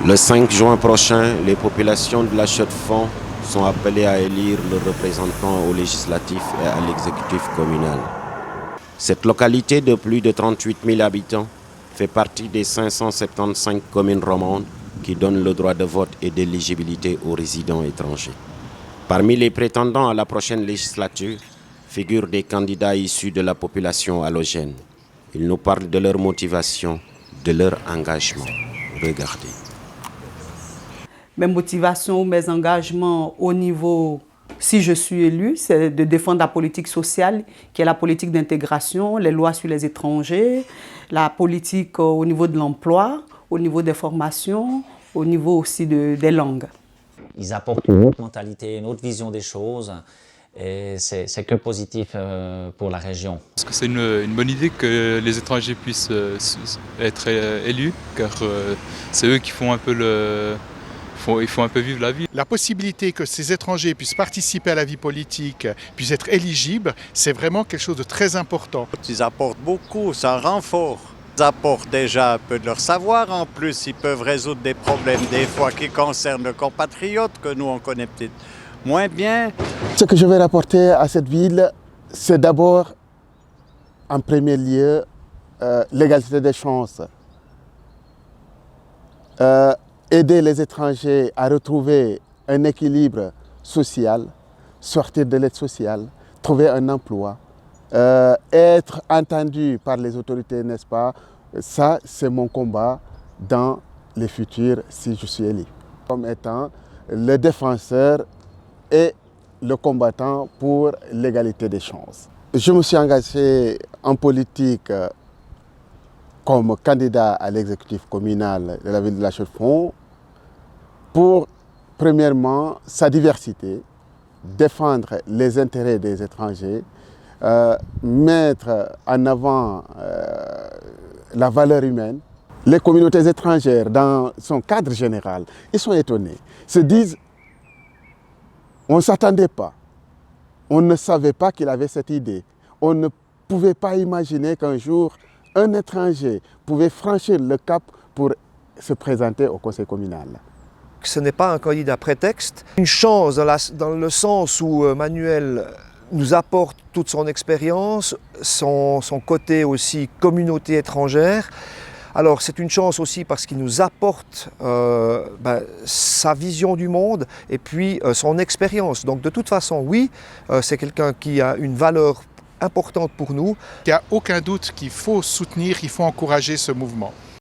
Le 5 juin prochain, les populations de la Chaux-de-Fonds sont appelées à élire leurs représentants au législatif et à l'exécutif communal. Cette localité de plus de 38 000 habitants fait partie des 575 communes romandes qui donnent le droit de vote et d'éligibilité aux résidents étrangers. Parmi les prétendants à la prochaine législature figurent des candidats issus de la population allogène. Ils nous parlent de leur motivation, de leur engagement. Regardez. Mes motivations, mes engagements au niveau, si je suis élu, c'est de défendre la politique sociale, qui est la politique d'intégration, les lois sur les étrangers, la politique au niveau de l'emploi, au niveau des formations, au niveau aussi des langues. Ils apportent une autre mentalité, une autre vision des choses. Et c'est que positif pour la région. Parce que c'est une bonne idée que les étrangers puissent être élus, car c'est eux qui font un peu ils font un peu vivre la vie. La possibilité que ces étrangers puissent participer à la vie politique, puissent être éligibles, c'est vraiment quelque chose de très important. Ils apportent beaucoup, c'est un renfort. Ils apportent déjà un peu de leur savoir, en plus ils peuvent résoudre des problèmes des fois qui concernent nos compatriotes que nous on connaît peut-être moins bien. Ce que je vais rapporter à cette ville, c'est d'abord, en premier lieu, l'égalité des chances. Aider les étrangers à retrouver un équilibre social, sortir de l'aide sociale, trouver un emploi, être entendu par les autorités, n'est-ce pas? Ça, c'est mon combat dans les futurs si je suis élu. Comme étant le défenseur et le combattant pour l'égalité des chances. Je me suis engagé en politique comme candidat à l'exécutif communal de la ville de La Chaux-de-Fonds pour, premièrement, sa diversité, défendre les intérêts des étrangers, mettre en avant la valeur humaine. Les communautés étrangères, dans son cadre général, ils sont étonnés, se disent on ne s'attendait pas, on ne savait pas qu'il avait cette idée, on ne pouvait pas imaginer qu'un jour, un étranger pouvait franchir le cap pour se présenter au conseil communal. Ce n'est pas un candidat prétexte, une chance dans le sens où Manuel nous apporte toute son expérience, son côté aussi communauté étrangère. Alors c'est une chance aussi parce qu'il nous apporte sa vision du monde et puis son expérience. Donc de toute façon, oui, c'est quelqu'un qui a une valeur importante pour nous. Il n'y a aucun doute qu'il faut soutenir, il faut encourager ce mouvement.